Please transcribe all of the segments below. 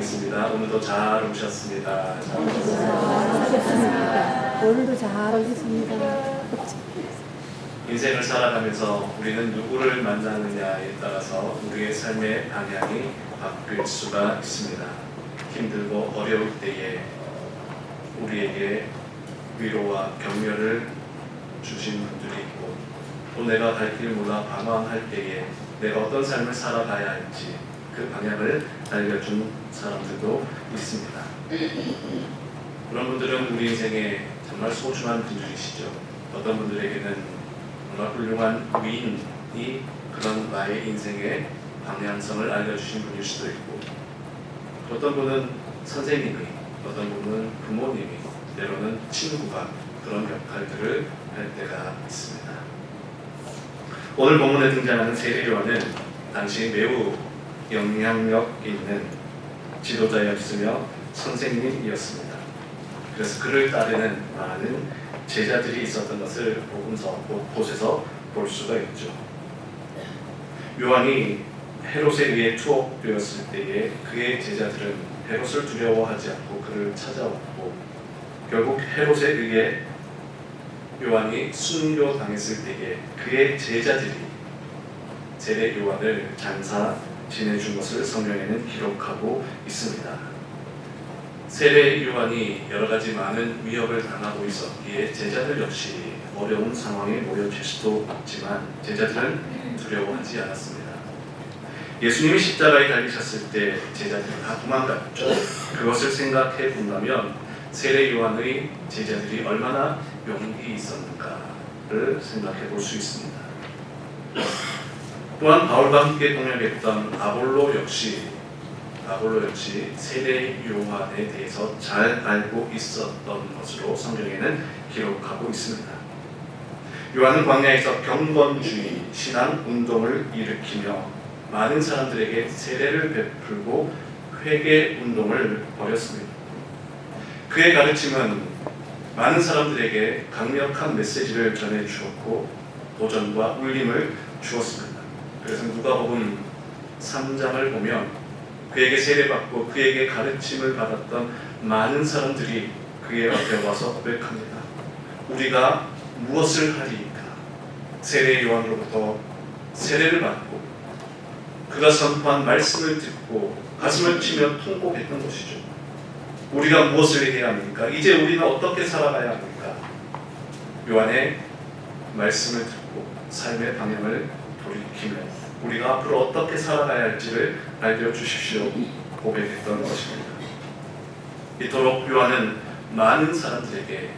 나누겠습니다. 오늘도 잘 오셨습니다. 오늘도 잘 오셨습니다. 인생을 살아가면서 우리는 누구를 만나느냐에 따라서 우리의 삶의 방향이 바뀔 수가 있습니다. 힘들고 어려울 때에 우리에게 위로와 격려를 주신 분들이 있고, 또 내가 갈 길 몰라 방황할 때에 내가 어떤 삶을 살아가야 할지 그 방향을 알려준 사람들도 있습니다. 그런 분들은 우리 인생에 정말 소중한 분들이시죠. 어떤 분들에게는 정말 훌륭한 위인이 그런 나의 인생의 방향성을 알려주신 분일 수도 있고, 어떤 분은 선생님이, 어떤 분은 부모님이, 때로는 친구가 그런 역할들을 할 때가 있습니다. 오늘 본문에 등장하는 세례 요한은 당시 매우 영향력 있는 지도자였으며 선생님이었습니다. 그래서 그를 따르는 많은 제자들이 있었던 것을 복음서 곳곳에서 볼 수가 있죠. 요한이 헤롯에 의해 투옥되었을 때에 그의 제자들은 헤롯을 두려워하지 않고 그를 찾아왔고, 결국 헤롯에 의해 요한이 순교당했을 때에 그의 제자들이 세례 요한을 장사 지내준 것을 성경에는 기록하고 있습니다. 세례 요한이 여러 가지 많은 위협을 당하고 있었기에 제자들 역시 어려운 상황에 놓여질 수도 있지만 제자들은 두려워하지 않았습니다. 예수님이 십자가에 달리셨을 때 제자들이 다 도망갔죠. 그것을 생각해 본다면 세례 요한의 제자들이 얼마나 용기 있었는가를 생각해 볼 수 있습니다. 또한 바울과 함께 동역했던 아볼로 역시 세례 요한에 대해서 잘 알고 있었던 것으로 성경에는 기록하고 있습니다. 요한은 광야에서 경건주의 신앙 운동을 일으키며 많은 사람들에게 세례를 베풀고 회개 운동을 벌였습니다. 그의 가르침은 많은 사람들에게 강력한 메시지를 전해주었고 도전과 울림을 주었습니다. 그래서 누가복음 3장을 보면 그에게 세례받고 그에게 가르침을 받았던 많은 사람들이 그의 앞에 와서 고백합니다. 우리가 무엇을 하리이까? 세례 요한으로부터 세례를 받고 그가 선포한 말씀을 듣고 가슴을 치며 통곡했던 것이죠. 우리가 무엇을 해야 합니까? 이제 우리는 어떻게 살아가야 합니까? 요한의 말씀을 듣고 삶의 방향을 돌이키며 우리가 앞으로 어떻게 살아가야 할지를 알려주십시오 고백했던 것입니다. 이토록 요한은 많은 사람들에게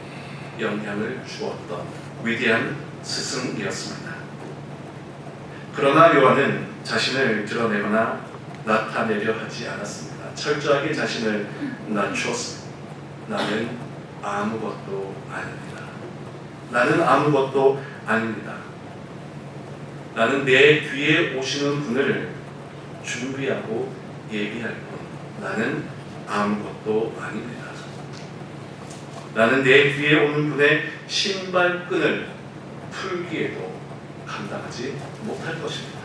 영향을 주었던 위대한 스승이었습니다. 그러나 요한은 자신을 드러내거나 나타내려 하지 않았습니다. 철저하게 자신을 낮추었습니다. 나는 아무것도 아닙니다. 나는 아무것도 아닙니다. 나는 내 뒤에 오시는 분을 준비하고 예비할 뿐. 나는 아무것도 아닙니다. 나는 내 뒤에 오는 분의 신발끈을 풀기에도 감당하지 못할 것입니다.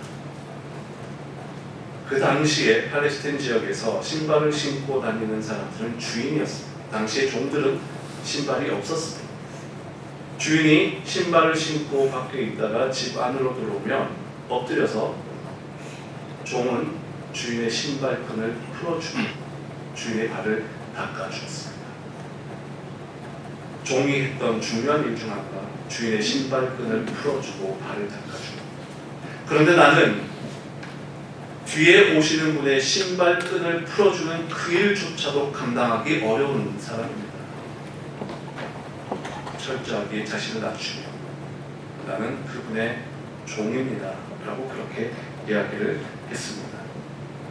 그 당시에 팔레스타인 지역에서 신발을 신고 다니는 사람들은 주인이었습니다. 당시에 종들은 신발이 없었습니다. 주인이 신발을 신고 밖에 있다가 집 안으로 들어오면 엎드려서 종은 주인의 신발끈을 풀어주고 주인의 발을 닦아주었습니다. 종이 했던 중요한 일 중 하나가 주인의 신발끈을 풀어주고 발을 닦아주고, 그런데 나는 뒤에 오시는 분의 신발끈을 풀어주는 그 일조차도 감당하기 어려운 사람입니다. 철저하게 자신을 낮추며 나는 그분의 종입니다 라고 그렇게 이야기를 했습니다.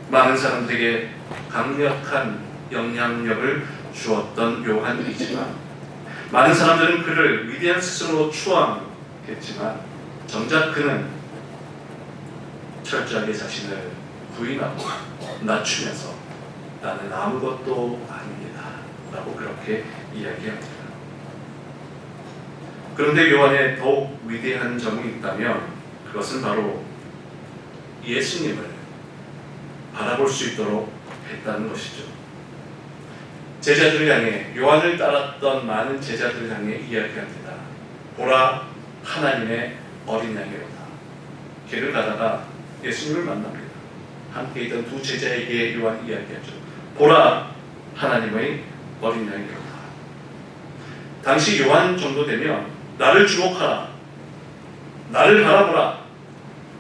많은 사람들에게 강력한 영향력을 주었던 요한이지만 많은 사람들은 그를 위대한 스승으로 추앙했지만 정작 그는 철저하게 자신을 부인하고 낮추면서 나는 아무것도 아닙니다 라고 그렇게 이야기합니다. 그런데 요한의 더욱 위대한 점이 있다면 그것은 바로 예수님을 바라볼 수 있도록 했다는 것이죠. 제자들을 향해, 요한을 따랐던 많은 제자들을 향해 이야기합니다. 보라, 하나님의 어린 양이로다. 길을 가다가 예수님을 만납니다. 함께 있던 두 제자에게 요한 이야기하죠. 보라, 하나님의 어린 양이로다. 당시 요한 정도 되면 나를 주목하라, 나를 바라보라,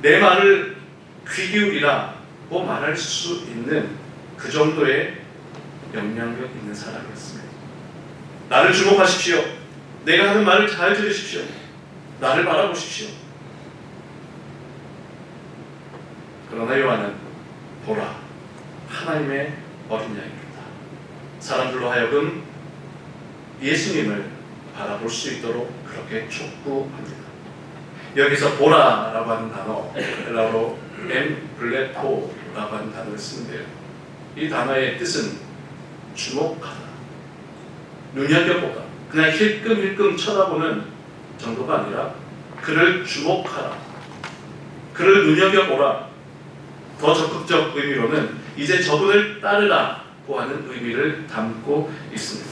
내 말을 귀 기울이라고 말할 수 있는 그 정도의 영향력 있는 사람이었습니다. 나를 주목하십시오. 내가 하는 말을 잘 들으십시오. 나를 바라보십시오. 그러나 요한은 보라, 하나님의 어린 양이로다. 사람들로 하여금 예수님을 바라볼 수 있도록 그렇게 촉구합니다. 여기서 보라라고 하는 단어, 헬라어로 엠블레토라고 하는 단어를 쓰는데요. 이 단어의 뜻은 주목하다, 눈여겨보다, 그냥 힐끔힐끔 쳐다보는 정도가 아니라 그를 주목하라, 그를 눈여겨보라. 더 적극적 의미로는 이제 저분을 따르라고 하는 의미를 담고 있습니다.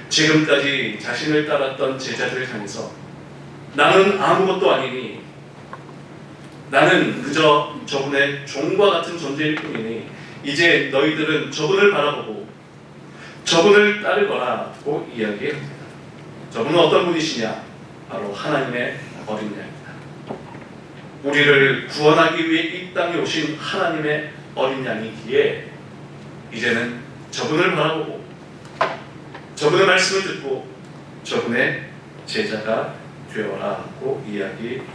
지금까지 자신을 따랐던 제자들을 향해서 나는 아무것도 아니니, 나는 그저 저분의 종과 같은 존재일 뿐이니 이제 너희들은 저분을 바라보고 저분을 따르거라고 이야기합니다. 저분은 어떤 분이시냐? 바로 하나님의 어린 양입니다. 우리를 구원하기 위해 이 땅에 오신 하나님의 어린 양이기에 이제는 저분을 바라보고 저분의 말씀을 듣고 저분의 제자가 되어라고 이야기합니다.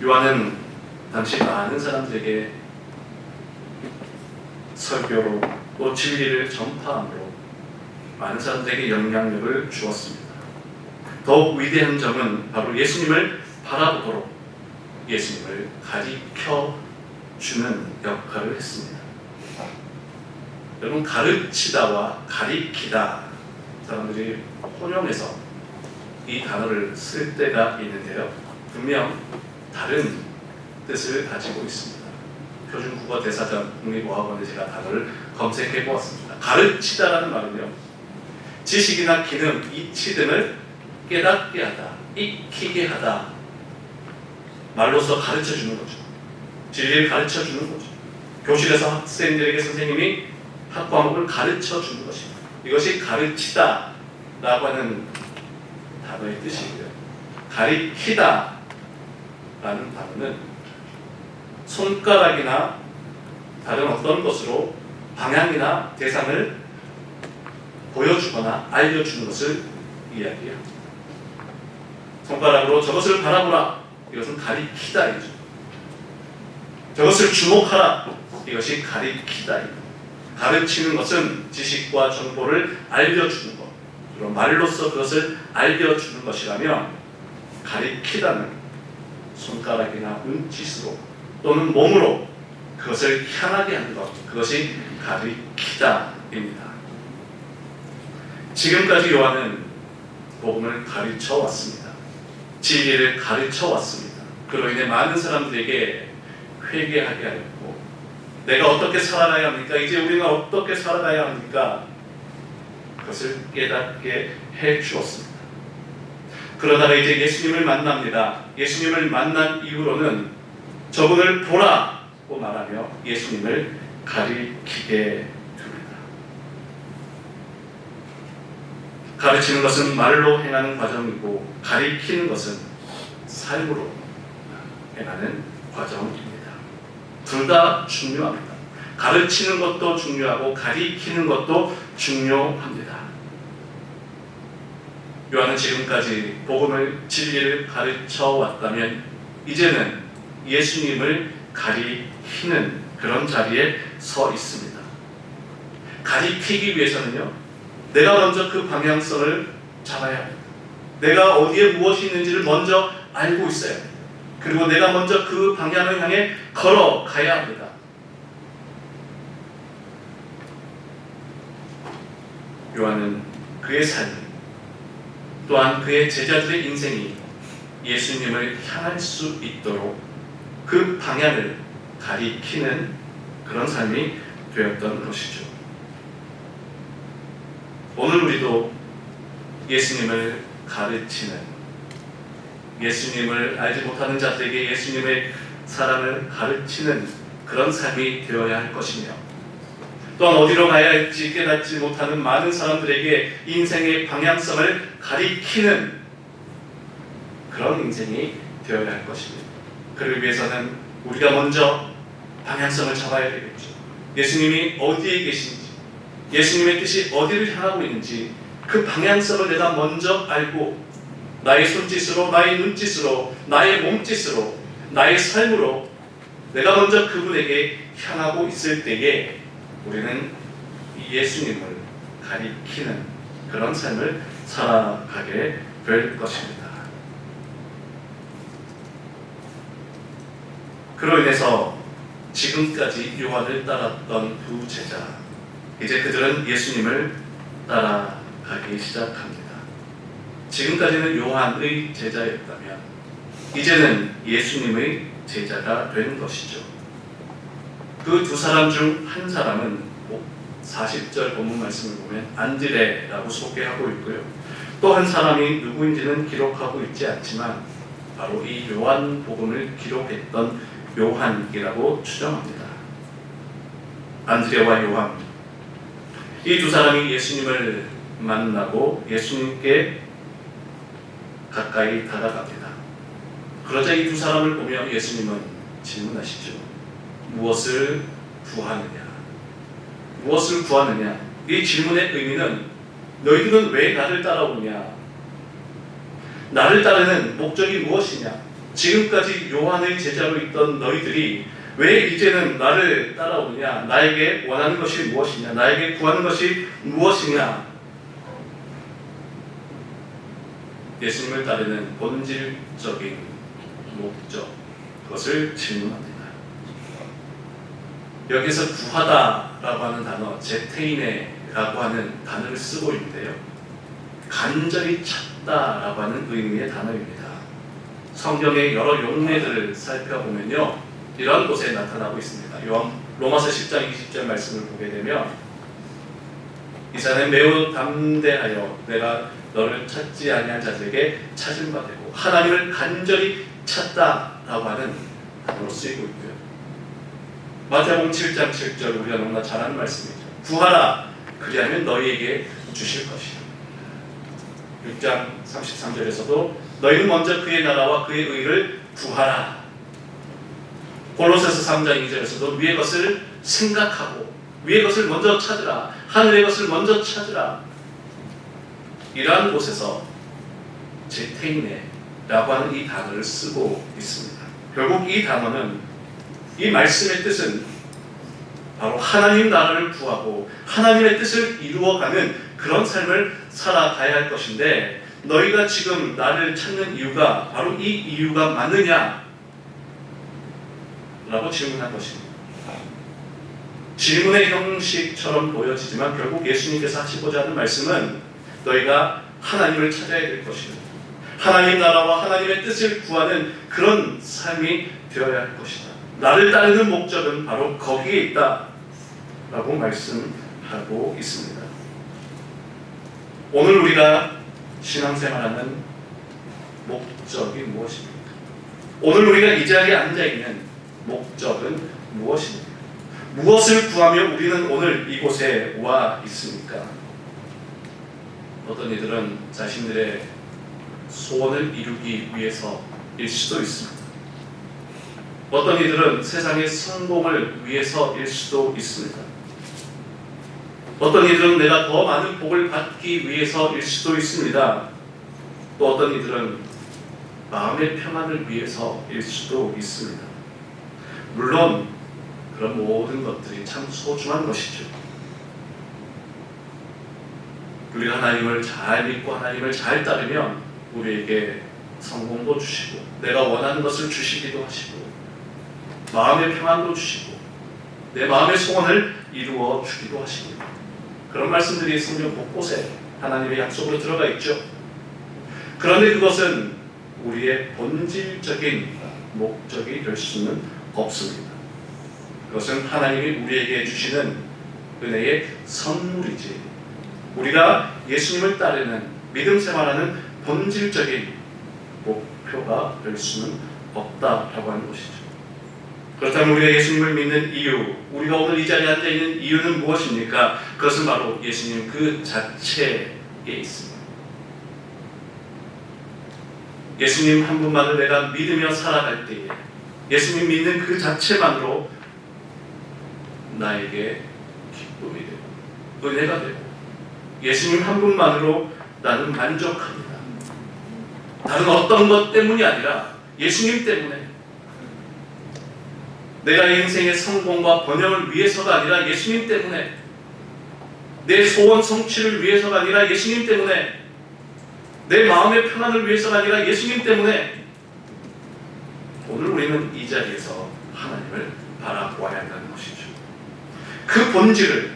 요한은 당시 많은 사람들에게 설교로 또 진리를 전파함으로 많은 사람들에게 영향력을 주었습니다. 더욱 위대한 점은 바로 예수님을 바라보도록 예수님을 가리켜 주는 역할을 했습니다. 여러분, 가르치다와 가리키다, 사람들이 혼용해서 이 단어를 쓸 때가 있는데요. 분명 다른 뜻을 가지고 있습니다. 표준국어 대사전 국립어학원에 제가 단어를 검색해 보았습니다. 가르치다라는 말은요, 지식이나 기능, 이치 등을 깨닫게 하다, 익히게 하다, 말로서 가르쳐 주는 거죠. 진리를 가르쳐 주는 거죠. 교실에서 학생들에게 선생님이 학 과목을 가르쳐 주는 것입니다. 이것이 가르치다 라고 하는 단어의 뜻이고요. 가리키다 라는 단어는 손가락이나 다른 어떤 것으로 방향이나 대상을 보여주거나 알려주는 것을 이야기합니다. 손가락으로 저것을 바라보라, 이것은 가리키다이죠. 저것을 주목하라, 이것이 가리키다입니다. 가르치는 것은 지식과 정보를 알려주는 것, 그리고 말로써 그것을 알려주는 것이라면, 가리키다는 손가락이나 눈짓으로 또는 몸으로 그것을 향하게 하는 것, 그것이 가리키다입니다. 지금까지 요한은 복음을 가르쳐 왔습니다. 진리를 가르쳐 왔습니다. 그로 인해 많은 사람들에게 회개하게 하였고, 내가 어떻게 살아가야 합니까? 이제 우리가 어떻게 살아가야 합니까? 그것을 깨닫게 해 주었습니다. 그러다가 이제 예수님을 만납니다. 예수님을 만난 이후로는 저분을 보라고 말하며 예수님을 가리키게 됩니다. 가르치는 것은 말로 행하는 과정이고, 가리키는 것은 삶으로 행하는 과정입니다. 둘 다 중요합니다. 가르치는 것도 중요하고 가리키는 것도 중요합니다. 요한은 지금까지 복음을, 진리를 가르쳐 왔다면 이제는 예수님을 가리키는 그런 자리에 서 있습니다. 가리키기 위해서는요, 내가 먼저 그 방향성을 잡아야 합니다. 내가 어디에 무엇이 있는지를 먼저 알고 있어야 합니다. 그리고 내가 먼저 그 방향을 향해 걸어가야 합니다. 요한은 그의 삶이, 또한 그의 제자들의 인생이 예수님을 향할 수 있도록 그 방향을 가리키는 그런 삶이 되었던 것이죠. 오늘 우리도 예수님을 가르치는, 예수님을 알지 못하는 자들에게 예수님의 사랑을 가르치는 그런 삶이 되어야 할 것이며, 또한 어디로 가야 할지 깨닫지 못하는 많은 사람들에게 인생의 방향성을 가리키는 그런 인생이 되어야 할 것입니다. 그를 위해서는 우리가 먼저 방향성을 잡아야 되겠죠. 예수님이 어디에 계신지, 예수님의 뜻이 어디를 향하고 있는지 그 방향성을 내가 먼저 알고 나의 손짓으로, 나의 눈짓으로, 나의 몸짓으로, 나의 삶으로 내가 먼저 그분에게 향하고 있을 때에 우리는 예수님을 가리키는 그런 삶을 살아가게 될 것입니다. 그로 인해서 지금까지 요한을 따랐던 두 제자, 이제 그들은 예수님을 따라가기 시작합니다. 지금까지는 요한의 제자였다면 이제는 예수님의 제자가 된 것이죠. 그 두 사람 중 한 사람은 40절 본문 말씀을 보면 안드레라고 소개하고 있고요. 또 한 사람이 누구인지는 기록하고 있지 않지만 바로 이 요한복음을 기록했던 요한이라고 추정합니다. 안드레와 요한, 이 두 사람이 예수님을 만나고 예수님께 가까이 다가갑니다. 그러자 이 두 사람을 보며 예수님은 질문하시죠. 무엇을 구하느냐? 무엇을 구하느냐? 이 질문의 의미는 너희들은 왜 나를 따라오느냐? 나를 따르는 목적이 무엇이냐? 지금까지 요한의 제자로 있던 너희들이 왜 이제는 나를 따라오느냐? 나에게 원하는 것이 무엇이냐? 나에게 구하는 것이 무엇이냐? 예수님을 따르는 본질적인 목적, 그것을 질문합니다. 여기서 구하다라고 하는 단어, 제테이네라고 하는 단어를 쓰고 있는데요. 간절히 찾다라고 하는 의미의 단어입니다. 성경의 여러 용례들을 살펴보면요, 이런 곳에 나타나고 있습니다. 로마서 10장 20절 말씀을 보게 되면 이 자는 매우 담대하여 내가 너를 찾지 아니한 자들에게 찾은 바 되고 하나님을 간절히 찾다라고 하는 단어로 쓰이고 있고요. 마태복음 7장 7절 우리가 너무나 잘 아는 말씀이죠. 구하라 그리하면 너희에게 주실 것이다. 6장 33절에서도 너희는 먼저 그의 나라와 그의 의를 구하라. 골로새서 3장 2절에서도 위의 것을 생각하고 위의 것을 먼저 찾으라. 하늘의 것을 먼저 찾으라. 이러한 곳에서 제테이네라고 하는 이 단어를 쓰고 있습니다. 결국 이 단어는, 이 말씀의 뜻은 바로 하나님 나라를 구하고 하나님의 뜻을 이루어가는 그런 삶을 살아가야 할 것인데, 너희가 지금 나를 찾는 이유가 바로 이 이유가 맞느냐? 라고 질문한 것입니다. 질문의 형식처럼 보여지지만 결국 예수님께서 하시고자 하는 말씀은 너희가 하나님을 찾아야 될 것이다. 하나님 나라와 하나님의 뜻을 구하는 그런 삶이 되어야 할 것이다. 나를 따르는 목적은 바로 거기에 있다 라고 말씀하고 있습니다. 오늘 우리가 신앙생활하는 목적이 무엇입니까? 오늘 우리가 이 자리에 앉아있는 목적은 무엇입니까? 무엇을 구하며 우리는 오늘 이곳에 와 있습니까? 어떤 이들은 자신들의 소원을 이루기 위해서일 수도 있습니다. 어떤 이들은 세상의 성공을 위해서일 수도 있습니다. 어떤 이들은 내가 더 많은 복을 받기 위해서일 수도 있습니다. 또 어떤 이들은 마음의 평안을 위해서일 수도 있습니다. 물론 그런 모든 것들이 참 소중한 것이죠. 우리가 하나님을 잘 믿고 하나님을 잘 따르면 우리에게 성공도 주시고 내가 원하는 것을 주시기도 하시고 마음의 평안도 주시고 내 마음의 소원을 이루어 주기도 하십니다. 그런 말씀들이 성경 곳곳에 하나님의 약속으로 들어가 있죠. 그런데 그것은 우리의 본질적인 목적이 될 수는 없습니다. 그것은 하나님이 우리에게 주시는 은혜의 선물이지 우리가 예수님을 따르는 믿음 생활하는 본질적인 목표가 될 수는 없다라고 하는 것이죠. 그렇다면 우리가 예수님을 믿는 이유, 우리가 오늘 이 자리에 앉아있는 이유는 무엇입니까? 그것은 바로 예수님 그 자체에 있습니다. 예수님 한 분만을 내가 믿으며 살아갈 때에 예수님 믿는 그 자체만으로 나에게 기쁨이 되고 은혜가 되고 예수님 한 분만으로 나는 만족합니다. 다른 어떤 것 때문이 아니라 예수님 때문에 내가 인생의 성공과 번영을 위해서가 아니라 예수님 때문에 내 소원 성취를 위해서가 아니라 예수님 때문에 내 마음의 평안을 위해서가 아니라 예수님 때문에 오늘 우리는 이 자리에서 하나님을 바라보아야 한다는 것이죠. 그 본질을,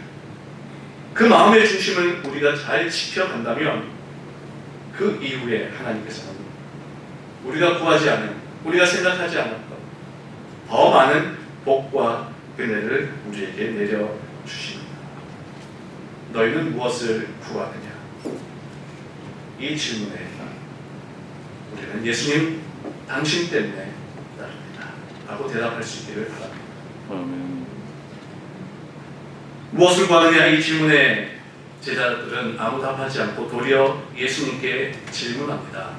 그 마음의 중심을 우리가 잘 지켜간다면 그 이후에 하나님께서는 우리가 구하지 않은, 우리가 생각하지 않았던 더 많은 복과 은혜를 우리에게 내려주십니다. 너희는 무엇을 구하느냐? 이 질문에 우리는 예수님 당신 때문에 따릅니다 라고 대답할 수 있기를 바랍니다. 아멘. 무엇을 구하느냐 이 질문에 제자들은 아무 답하지 않고 도리어 예수님께 질문합니다.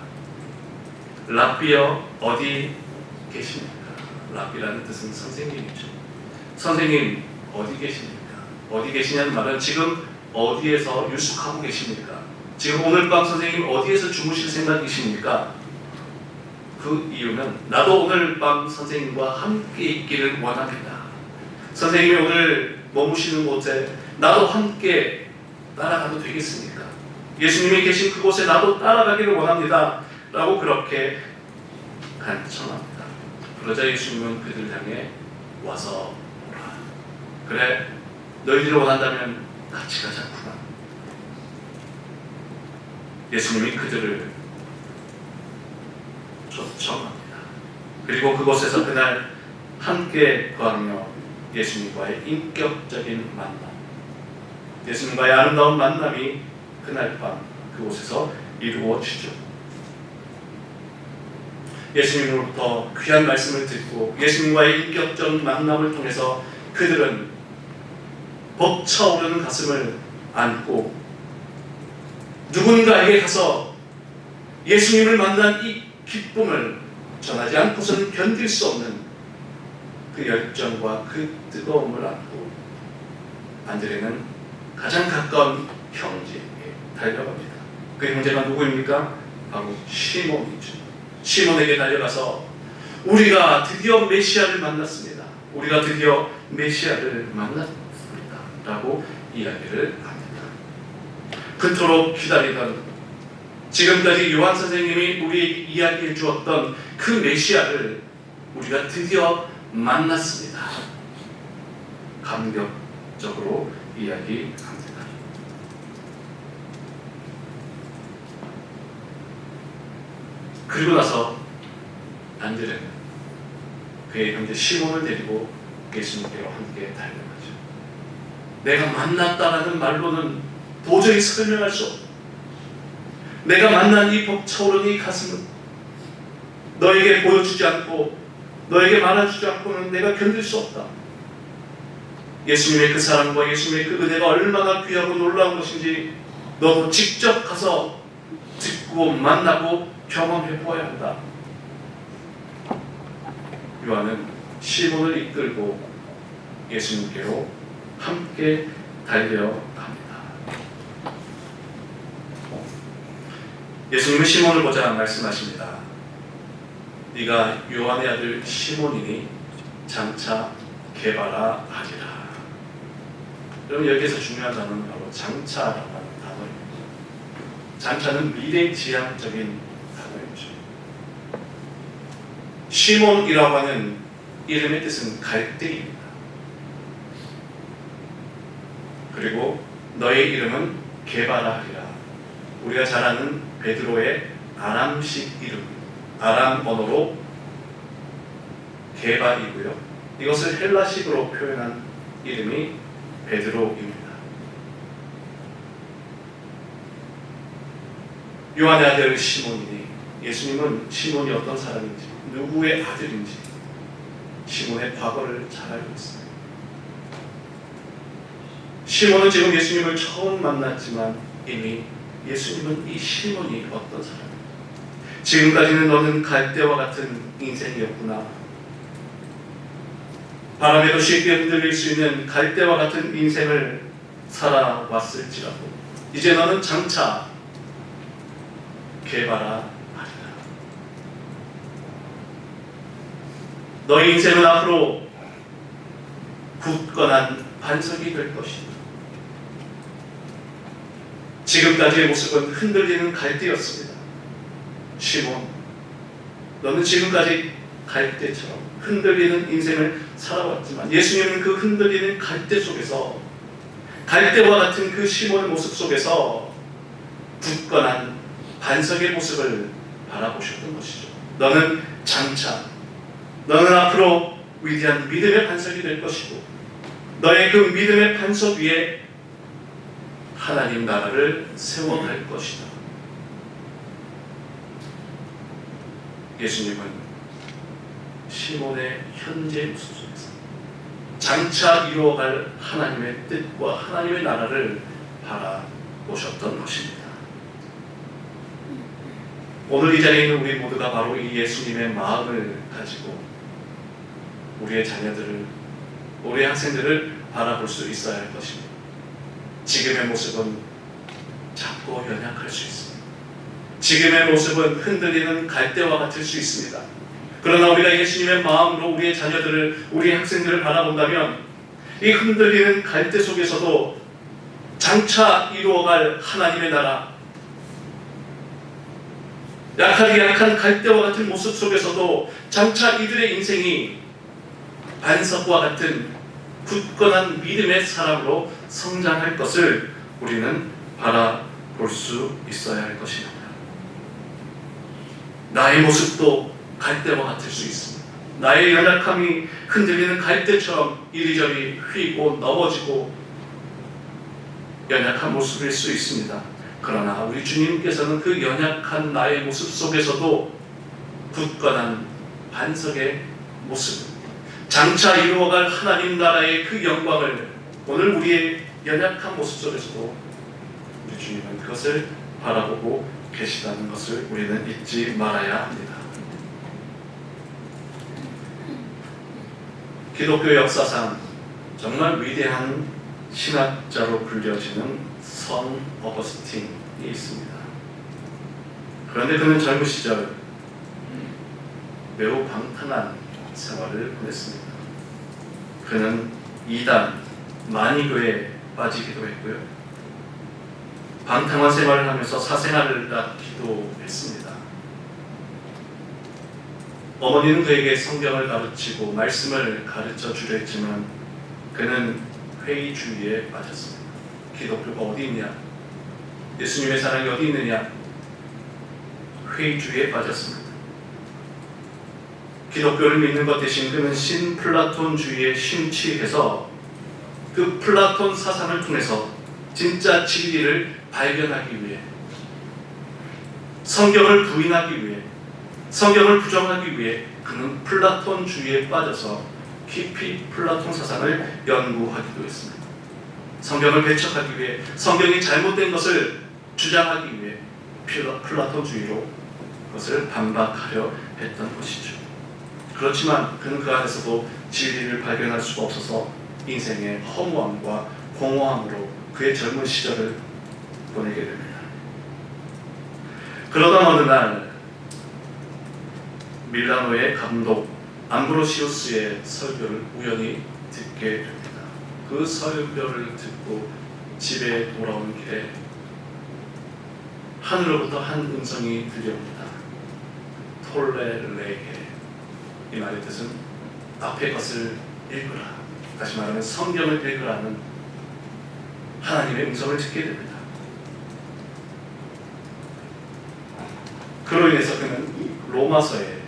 랍비여 어디 계십니까? 랍비라는 뜻은 선생님이죠. 선생님 어디 계십니까? 어디 계시냐는 말은 지금 어디에서 유숙하고 계십니까? 지금 오늘 밤 선생님 어디에서 주무실 생각이십니까? 그 이유는 나도 오늘 밤 선생님과 함께 있기를 원합니다. 선생님이 오늘 머무시는 곳에 나도 함께 따라가도 되겠습니까? 예수님이 계신 그곳에 나도 따라가기를 원합니다 라고 그렇게 간청합니다. 그러자 예수님은 그들 향해 와서 오라. 그래 너희들이 원한다면 같이 가자꾸나. 예수님이 그들을 초청합니다. 그리고 그곳에서 그날 함께 거하며 예수님과의 인격적인 만남, 예수님과의 아름다운 만남이 그날 밤 그곳에서 이루어지죠. 예수님으로부터 귀한 말씀을 듣고 예수님과의 인격적 만남을 통해서 그들은 벅차오르는 가슴을 안고 누군가에게 가서 예수님을 만난 이 기쁨을 전하지 않고서는 견딜 수 없는 그 열정과 그 뜨거움을 안고 안드레는 가장 가까운 형제에게 달려갑니다. 그 형제가 누구입니까? 바로 시몬이죠. 시몬에게 달려가서 우리가 드디어 메시아를 만났습니다. 우리가 드디어 메시아를 만났습니다 라고 이야기를 합니다. 그토록 기다리던, 지금까지 요한 선생님이 우리에게 이야기해 주었던 그 메시아를 우리가 드디어 만났습니다. 감격적으로 이야기합니다. 그리고 나서 안드레는 그의 형제 시몬을 데리고 예수님께로 함께 달려가죠. 내가 만났다라는 말로는 도저히 설명할 수 없다. 내가 만난 이 벅차오르는 이 가슴은 너에게 보여주지 않고 너에게 말해주지 않고는 내가 견딜 수 없다. 예수님의 그 사랑과 예수님의 그 은혜가 얼마나 귀하고 놀라운 것인지 너도 직접 가서 듣고 만나고 경험해 보아야 한다. 요한은 시몬을 이끌고 예수님께로 함께 달려갑니다. 예수님은 시몬을 보자 말씀하십니다. 네가 요한의 아들 시몬이니 장차 개바라 하리라. 여러분 여기에서 중요한 단어는 바로 장차라는 단어입니다. 장차는 미래지향적인 단어이죠. 시몬이라고 하는 이름의 뜻은 갈대입니다. 그리고 너의 이름은 게바라 하리라. 우리가 잘 아는 베드로의 아람식 이름, 아람 언어로 게바이고요. 이것을 헬라식으로 표현한 이름이 베드로입니다. 요한의 아들 시몬이니 예수님은 시몬이 어떤 사람인지, 누구의 아들인지 시몬의 과거를 잘 알고 있어요. 시몬은 지금 예수님을 처음 만났지만 이미 예수님은 이 시몬이 어떤 사람인지, 지금까지는 너는 갈대와 같은 인생이었구나, 바람에도 쉽게 흔들릴 수 있는 갈대와 같은 인생을 살아왔을지라도 이제 너는 장차 개바라 하리라. 너의 인생은 앞으로 굳건한 반석이 될 것이다. 지금까지의 모습은 흔들리는 갈대였습니다. 시몬, 너는 지금까지 갈대처럼 흔들리는 인생을 살아왔지만 예수님은 그 흔들리는 갈대 속에서, 갈대와 같은 그 시몬의 모습 속에서 굳건한 반석의 모습을 바라보셨던 것이죠. 너는 장차, 너는 앞으로 위대한 믿음의 반석이 될 것이고, 너의 그 믿음의 반석 위에 하나님 나라를 세워갈 것이다. 예수님은 시몬의 현재 모습 속에서 장차 이루어갈 하나님의 뜻과 하나님의 나라를 바라보셨던 것입니다. 오늘 이 자리에 있는 우리 모두가 바로 이 예수님의 마음을 가지고 우리의 자녀들을, 우리의 학생들을 바라볼 수 있어야 할 것입니다. 지금의 모습은 작고 연약할 수 있습니다. 지금의 모습은 흔들리는 갈대와 같을 수 있습니다. 그러나 우리가 예수님의 마음으로 우리의 자녀들을, 우리의 학생들을 바라본다면 이 흔들리는 갈대 속에서도 장차 이루어갈 하나님의 나라, 약하게 약한 갈대와 같은 모습 속에서도 장차 이들의 인생이 반석과 같은 굳건한 믿음의 사람으로 성장할 것을 우리는 바라볼 수 있어야 할 것입니다. 나의 모습도 갈대와 같을 수 있습니다. 나의 연약함이 흔들리는 갈대처럼 이리저리 휘고 넘어지고 연약한 모습일 수 있습니다. 그러나 우리 주님께서는 그 연약한 나의 모습 속에서도 굳건한 반석의 모습, 장차 이루어갈 하나님 나라의 그 영광을 오늘 우리의 연약한 모습 속에서도 우리 주님은 그것을 바라보고 계시다는 것을 우리는 잊지 말아야 합니다. 기독교 역사상 정말 위대한 신학자로 불려지는 성 어거스틴이 있습니다. 그런데 그는 젊은 시절 매우 방탕한 생활을 보냈습니다. 그는 이단, 만이교에 빠지기도 했고요. 방탕한 생활을 하면서 사생활을 낳기도 했습니다. 어머니는 그에게 성경을 가르치고 말씀을 가르쳐 주려 했지만 그는 회의주의에 빠졌습니다. 기독교가 어디 있냐? 예수님의 사랑이 어디 있느냐? 회의주의에 빠졌습니다. 기독교를 믿는 것 대신 그는 신플라톤주의에 심취해서 그 플라톤 사상을 통해서 진짜 진리를 발견하기 위해, 성경을 부인하기 위해, 성경을 부정하기 위해 그는 플라톤주의에 빠져서 깊이 플라톤 사상을 연구하기도 했습니다. 성경을 배척하기 위해, 성경이 잘못된 것을 주장하기 위해 플라톤주의로 그것을 반박하려 했던 것이죠. 그렇지만 그는 그 안에서도 진리를 발견할 수가 없어서 인생의 허무함과 공허함으로 그의 젊은 시절을 보내게 됩니다. 그러던 어느 날 밀라노의 감독 암브로시우스의 설교를 우연히 듣게 됩니다. 그 설교를 듣고 집에 돌아오는 길에 하늘로부터 한 음성이 들려옵니다. 톨레레게. 이 말의 뜻은 앞의 것을 읽으라, 다시 말하면 성경을 읽으라는 하나님의 음성을 듣게 됩니다. 그로 인해서 그는 로마서의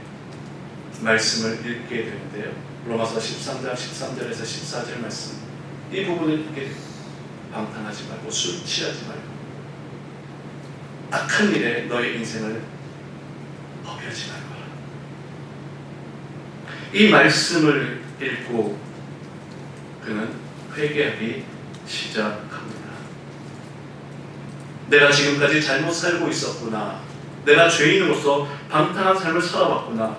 말씀을 읽게 되는데요. 로마서 13장 13절에서 14절 말씀, 이 부분을 읽게 됩니다. 방탕하지 말고 술 취하지 말고 악한 일에 너의 인생을 허비하지 말거라. 이 말씀을 읽고 그는 회개하기 시작합니다. 내가 지금까지 잘못 살고 있었구나. 내가 죄인으로서 방탕한 삶을 살아왔구나.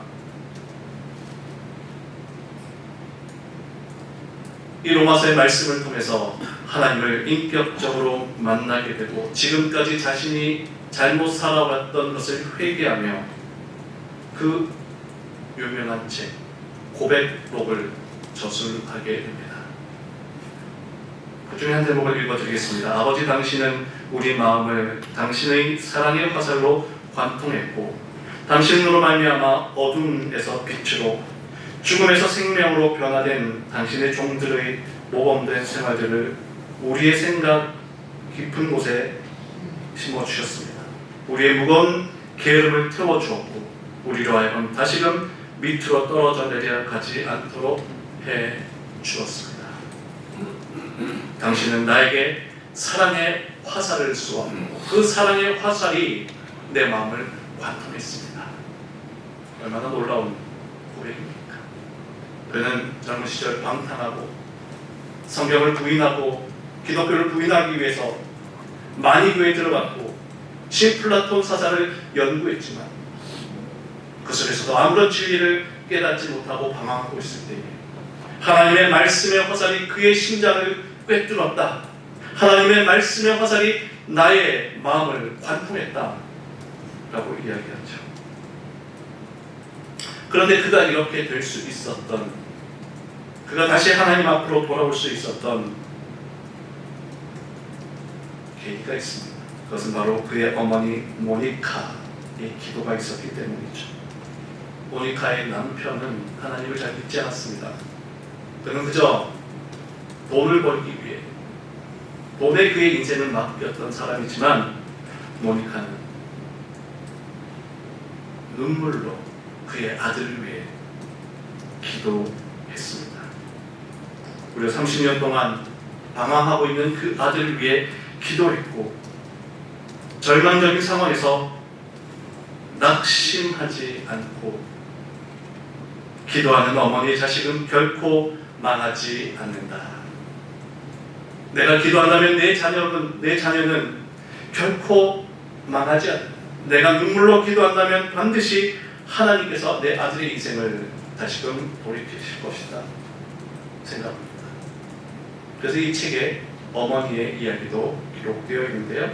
이 로마서의 말씀을 통해서 하나님을 인격적으로 만나게 되고 지금까지 자신이 잘못 살아왔던 것을 회개하며 그 유명한 책 고백록을 저술하게 됩니다. 그 중에 한 대목을 읽어드리겠습니다. 아버지, 당신은 우리 마음을 당신의 사랑의 화살로 관통했고 당신으로 말미암아 어둠에서 빛으로 죽음에서 생명으로 변화된 당신의 종들의 모범된 생활들을 우리의 생각 깊은 곳에 심어주셨습니다. 우리의 무거운 게으름을 태워주었고 우리로 하여금 다시금 밑으로 떨어져 내려가지 않도록 해주었습니다. 당신은 나에게 사랑의 화살을 쏘았고 그 사랑의 화살이 내 마음을 관통했습니다. 얼마나 놀라운 고백입니까? 그는 젊은 시절 방탕하고 성경을 부인하고 기독교를 부인하기 위해서 많이 교회에 들어갔고 신플라톤 사자를 연구했지만 그 속에서도 아무런 진리를 깨닫지 못하고 방황하고 있을 때에 하나님의 말씀의 화살이 그의 심장을 꿰뚫었다. 하나님의 말씀의 화살이 나의 마음을 관통했다 라고 이야기하죠. 그런데 그가 이렇게 될 수 있었던, 그가 다시 하나님 앞으로 돌아올 수 있었던 계기가 있습니다. 그것은 바로 그의 어머니 모니카의 기도가 있었기 때문이죠. 모니카의 남편은 하나님을 잘 믿지 않았습니다. 그는 그저 돈을 벌기 위해 돈에 그의 인생을 맡겼던 사람이지만 모니카는 눈물로 그의 아들을 위해 기도했습니다. 무려 30년 동안 방황하고 있는 그 아들을 위해 기도했고 절망적인 상황에서 낙심하지 않고 기도하는 어머니의 자식은 결코 망하지 않는다. 내가 기도한다면 내 자녀는 결코 망하지 않는다. 내가 눈물로 기도한다면 반드시 하나님께서 내 아들의 인생을 다시금 돌이키실 것이다 생각합니다. 그래서 이 책에 어머니의 이야기도 기록되어 있는데요.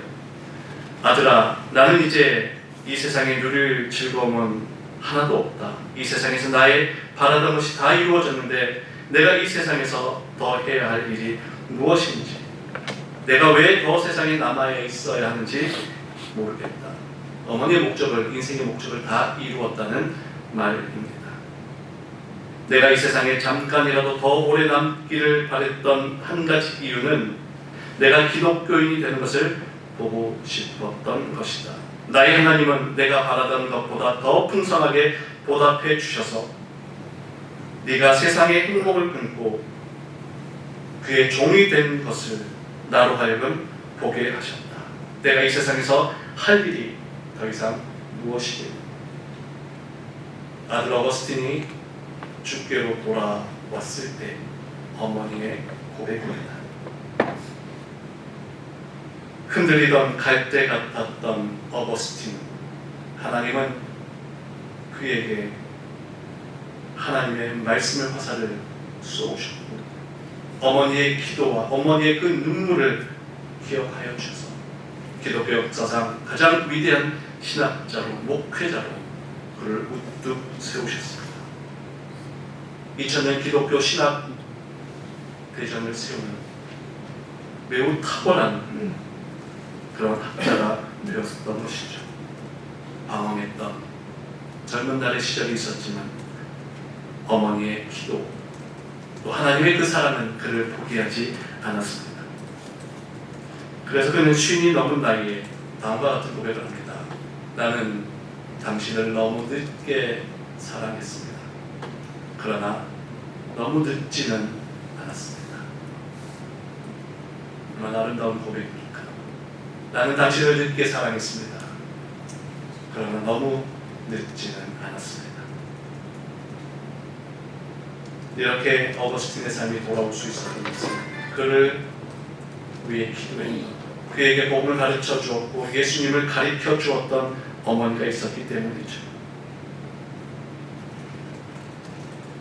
아들아, 나는 이제 이 세상에 누릴 즐거움은 하나도 없다. 이 세상에서 나의 바라던 것이 다 이루어졌는데 내가 이 세상에서 더 해야 할 일이 무엇인지, 내가 왜 더 세상에 남아 있어야 하는지 모르겠다. 어머니의 목적을, 인생의 목적을 다 이루었다는 말입니다. 내가 이 세상에 잠깐이라도 더 오래 남기를 바랬던 한 가지 이유는 내가 기독교인이 되는 것을 보고 싶었던 것이다. 나의 하나님은 내가 바라던 것보다 더 풍성하게 보답해 주셔서 네가 세상의 행복을 끊고 그의 종이 된 것을 나로 하여금 보게 하셨다. 내가 이 세상에서 할 일이 더 이상 무엇이겠니? 아들 어거스틴이 주께로 돌아왔을 때 어머니의 고백입니다. 흔들리던 갈대 같았던 어거스틴, 하나님은 그에게 하나님의 말씀의 화살을 쏘셨고 어머니의 기도와 어머니의 그 눈물을 기억하여 주셔서 기독교 역사상 가장 위대한 신학자로, 목회자로 그를 우뚝 세우셨습니다. 2000년 기독교 신학 대전을 세우는 매우 탁월한 그런 학자가 되었던 것이죠. 방황했던 젊은 날의 시절이 있었지만 어머니의 기도, 또 하나님의 그 사랑은 그를 포기하지 않았습니다. 그래서 그는 50이 넘은 나이에 다음과 같은 고백을 합니다. 나는 당신을 너무 늦게 사랑했습니다. 그러나 너무 늦지는 않았습니다. 얼마나 아름다운 고백입니까? 나는 당신을 늦게 사랑했습니다. 그러나 너무 늦지는 않았습니다. 이렇게 어거스틴의 삶이 돌아올 수 있었던 것은 그를 위해 기도했고 그에게 복음을 가르쳐 주었고 예수님을 가르쳐 주었던 어머니가 있었기 때문이죠.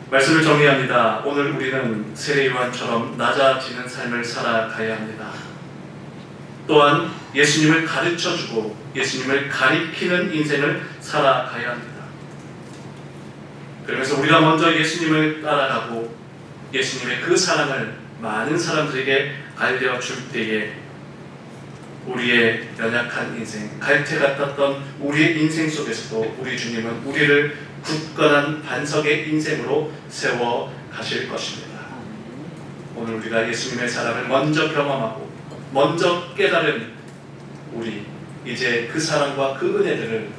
말씀을 정리합니다. 오늘 우리는 세례 요한처럼 낮아지는 삶을 살아가야 합니다. 또한 예수님을 가르쳐 주고 예수님을 가리키는 인생을 살아가야 합니다. 그러면서 우리가 먼저 예수님을 따라가고 예수님의 그 사랑을 많은 사람들에게 알려줄 때에 우리의 연약한 인생, 갈대 같았던 우리의 인생 속에서도 우리 주님은 우리를 굳건한 반석의 인생으로 세워 가실 것입니다. 오늘 우리가 예수님의 사랑을 먼저 경험하고 먼저 깨달은 우리, 이제 그 사랑과 그 은혜들을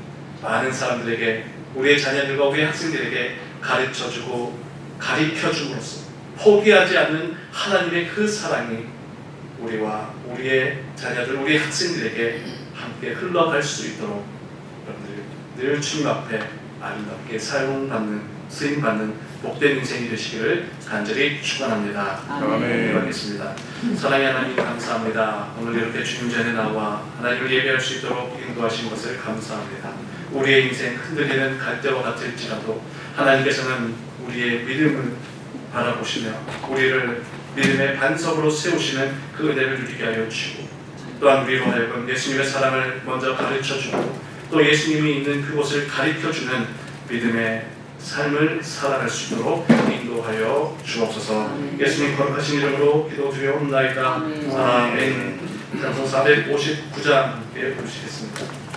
많은 사람들에게, 우리의 자녀들과 우리의 학생들에게 가르쳐주고 가르쳐줌으로써 포기하지 않는 하나님의 그 사랑이 우리와 우리의 자녀들, 우리의 학생들에게 함께 흘러갈 수 있도록 여러분들 늘 주님 앞에 아름답게 사용받는, 쓰임받는 복된 인생이 되시기를 간절히 축원합니다. 아멘. 기도하겠습니다. 사랑의 하나님 감사합니다. 오늘 이렇게 주님 전에 나와 하나님을 예배할 수 있도록 인도하신 것을 감사합니다. 우리의 인생 흔들리는 갈대와 같을지라도 하나님께서는 우리의 믿음을 바라보시며 우리를 믿음의 반석으로 세우시는 그 은혜를 누리게 하여 주시고, 또한 우리로 하여금 예수님의 사랑을 먼저 가르쳐주고 또 예수님이 있는 그곳을 가르쳐주는 믿음의 삶을 살아갈 수 있도록 인도하여 주옵소서. 예수님 거룩하신 이름으로 기도드려옵나이다. 아멘. 찬송 459장 함께 부르시겠습니다.